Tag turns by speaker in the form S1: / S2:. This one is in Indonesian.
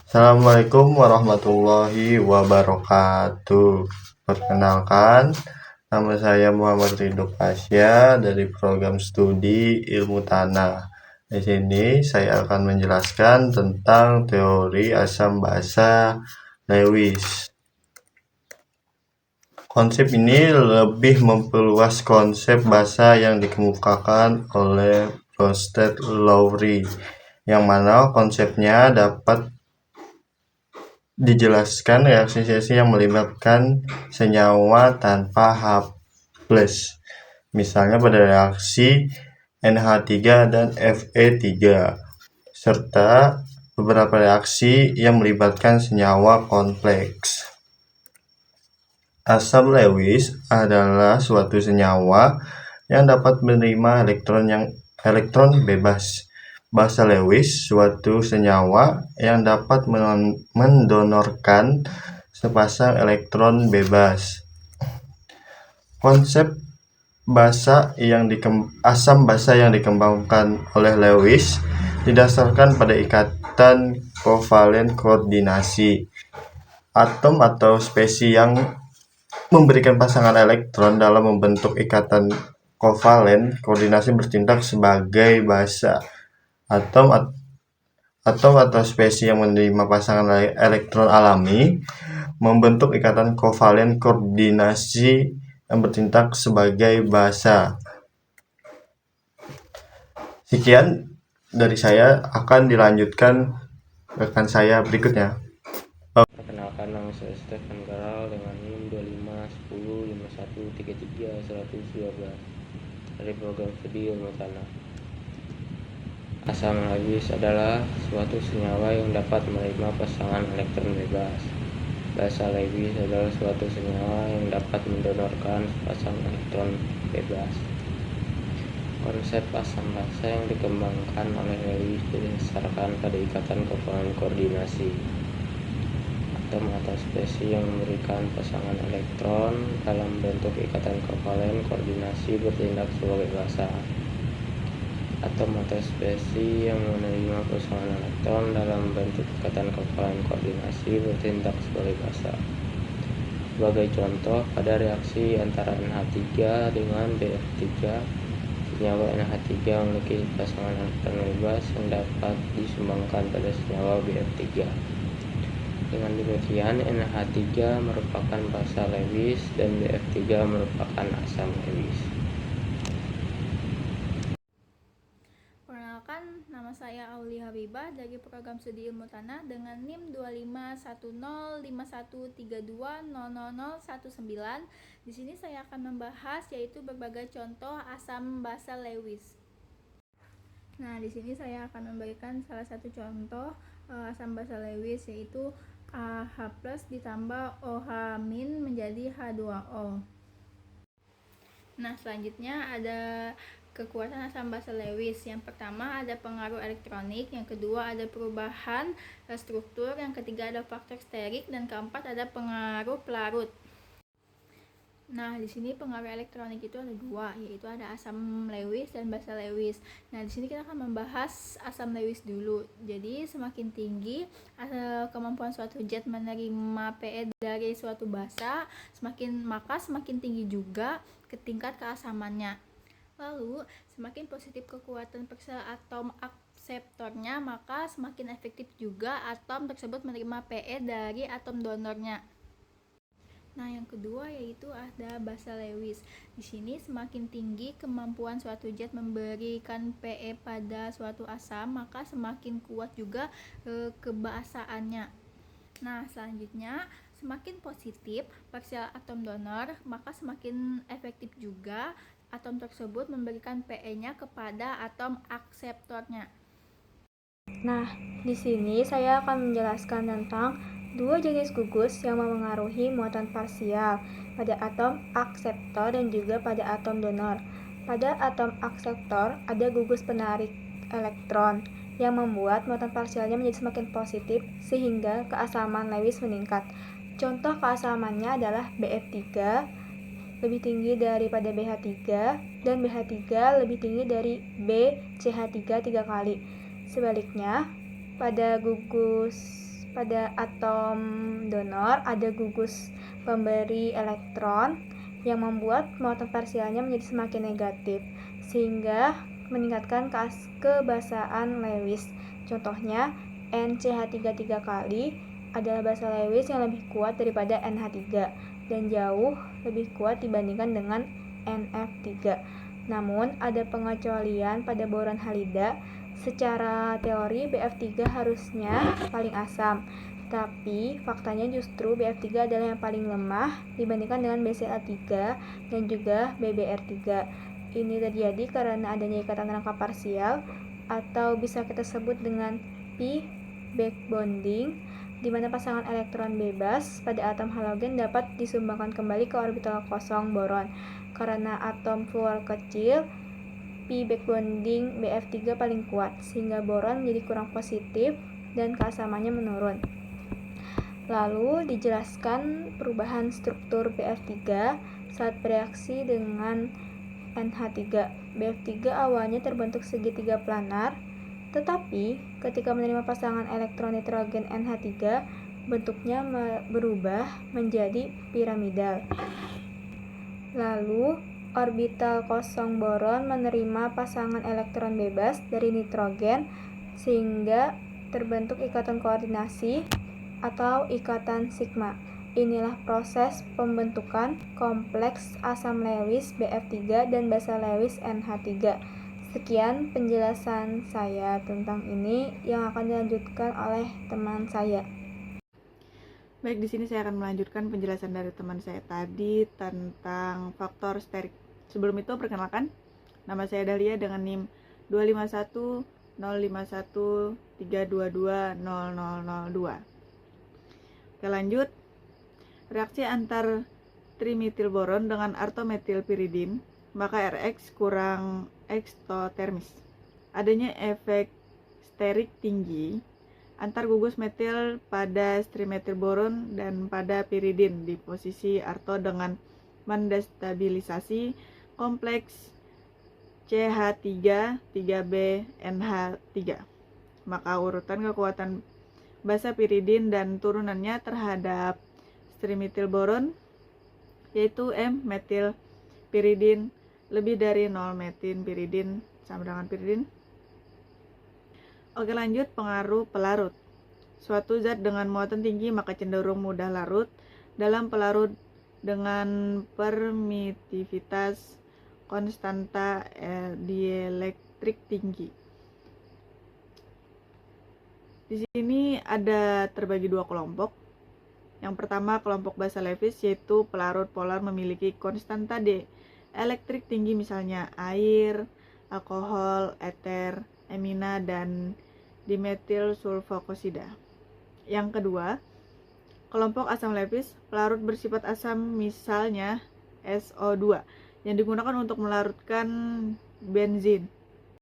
S1: Assalamualaikum warahmatullahi wabarakatuh. Perkenalkan, nama saya Muhammad Ridho Pasya dari program studi Ilmu Tanah. Di sini saya akan menjelaskan tentang teori asam basa Lewis. Konsep ini lebih memperluas konsep basa yang dikemukakan oleh Bronsted Lowry, yang mana konsepnya dapat dijelaskan reaksi-reaksi yang melibatkan senyawa tanpa H+, misalnya pada reaksi NH3 dan Fe3, serta beberapa reaksi yang melibatkan senyawa kompleks. Asam Lewis adalah suatu senyawa yang dapat menerima elektron bebas. Basa Lewis suatu senyawa yang dapat mendonorkan sepasang elektron bebas. Konsep asam basa yang dikembangkan oleh Lewis didasarkan pada ikatan kovalen koordinasi. Atom atau spesies yang memberikan pasangan elektron dalam membentuk ikatan kovalen koordinasi bertindak sebagai basa. Atom atau spesies yang menerima pasangan elektron alami membentuk ikatan kovalen koordinasi yang bertindak sebagai basa. Sekian dari saya, akan dilanjutkan rekan saya berikutnya.
S2: Perkenalkan, nama saya Stefan Garal dengan NIM 25105133 dari program studi Ilmu Tanah. Asam Lewis adalah suatu senyawa yang dapat menerima pasangan elektron bebas. Basa Lewis adalah suatu senyawa yang dapat mendonorkan sepasang elektron bebas. Konsep asam basa yang dikembangkan oleh Lewis berdasarkan pada ikatan kovalen koordinasi. Atom atau spesies yang memberikan pasangan elektron dalam bentuk ikatan kovalen koordinasi bertindak sebagai basa. Atom atau spesies yang menerima pasangan elektron dalam bentuk ikatan kovalen koordinasi bertindak sebagai basa. Sebagai contoh, pada reaksi antara NH3 dengan BF3, senyawa NH3 memiliki pasangan elektron bebas yang dapat disumbangkan pada senyawa BF3. Dengan demikian, NH3 merupakan basa Lewis dan BF3 merupakan asam Lewis.
S3: Perkenalkan, nama saya Aulia Habibah dari program studi Ilmu Tanah dengan NIM 25105132000119. Di sini saya akan membahas yaitu berbagai contoh asam basa Lewis. Nah, di sini saya akan memberikan salah satu contoh asam basa Lewis, yaitu AH+ ditambah OH- menjadi H2O. Nah, selanjutnya ada kekuatan asam basa Lewis. Yang pertama ada pengaruh elektronik, yang kedua ada perubahan struktur, yang ketiga ada faktor sterik, dan keempat ada pengaruh pelarut. Nah, di sini pengaruh elektronik itu ada dua, yaitu ada asam Lewis dan basa Lewis. Nah, di sini kita akan membahas asam Lewis dulu. Jadi, semakin tinggi kemampuan suatu zat menerima Pe dari suatu basa, semakin tinggi juga tingkat keasamannya. Lalu, semakin positif kekuatan persel atom akseptornya, maka semakin efektif juga atom tersebut menerima Pe dari atom donornya. Nah, yang kedua yaitu ada basa Lewis. Di sini semakin tinggi kemampuan suatu zat memberikan Pe pada suatu asam, maka semakin kuat juga kebasaannya. Nah, selanjutnya semakin positif partial atom donor, maka semakin efektif juga atom tersebut memberikan Pe-nya kepada atom akseptornya.
S4: Nah, di sini saya akan menjelaskan tentang dua jenis gugus yang memengaruhi muatan parsial pada atom akseptor dan juga pada atom donor. Pada atom akseptor ada gugus penarik elektron yang membuat muatan parsialnya menjadi semakin positif sehingga keasaman Lewis meningkat. Contoh keasamannya adalah BF3 lebih tinggi daripada BH3 dan BH3 lebih tinggi dari BCH3 3 kali. Sebaliknya, pada pada atom donor ada gugus pemberi elektron yang membuat muatan parsialnya menjadi semakin negatif, sehingga meningkatkan kebasaan Lewis. Contohnya, NCH3 3 kali adalah basa Lewis yang lebih kuat daripada NH3 dan jauh lebih kuat dibandingkan dengan NF3. Namun, ada pengecualian pada boron halida. Secara teori, BF3 harusnya paling asam, tapi faktanya justru BF3 adalah yang paling lemah dibandingkan dengan BCl3 dan juga BBr3. Ini terjadi karena adanya ikatan rangka parsial atau bisa kita sebut dengan pi back bonding, di mana pasangan elektron bebas pada atom halogen dapat disumbangkan kembali ke orbital kosong boron. Karena atom fluor kecil, pi back bonding BF3 paling kuat, sehingga boron menjadi kurang positif dan keasamannya menurun. Lalu dijelaskan perubahan struktur BF3 saat bereaksi dengan NH3. BF3 awalnya terbentuk segitiga planar, tetapi ketika menerima pasangan elektron nitrogen NH3, bentuknya berubah menjadi piramidal. Lalu, orbital kosong boron menerima pasangan elektron bebas dari nitrogen sehingga terbentuk ikatan koordinasi atau ikatan sigma. Inilah proses pembentukan kompleks asam Lewis BF3 dan basa Lewis NH3. Sekian penjelasan saya tentang ini yang akan dilanjutkan oleh teman saya.
S5: Baik, di sini saya akan melanjutkan penjelasan dari teman saya tadi tentang faktor sterik. Sebelum itu, perkenalkan, nama saya Dahlia dengan NIM 2510513220002. Oke, lanjut. Reaksi antar trimetilboron dengan artometilpiridin, maka Rx kurang ekstotermis. Adanya efek sterik tinggi antar gugus metil pada trimetilboron dan pada piridin di posisi arto dengan mendestabilisasi kompleks CH3 3B NH3. Maka urutan kekuatan basa piridin dan turunannya terhadap trimetilboron yaitu M-metil piridin lebih dari 0 metin piridin sama dengan piridin. Oke, lanjut, pengaruh pelarut. Suatu zat dengan muatan tinggi maka cenderung mudah larut dalam pelarut dengan permitivitas konstanta dielektrik tinggi. Di sini ada terbagi dua kelompok. Yang pertama, kelompok basa Lewis, yaitu pelarut polar memiliki konstanta dielektrik tinggi, misalnya air, alkohol, eter, amina, dan dimetil sulfokosida. Yang kedua, kelompok asam Lewis, pelarut bersifat asam, misalnya SO2, yang digunakan untuk melarutkan benzin.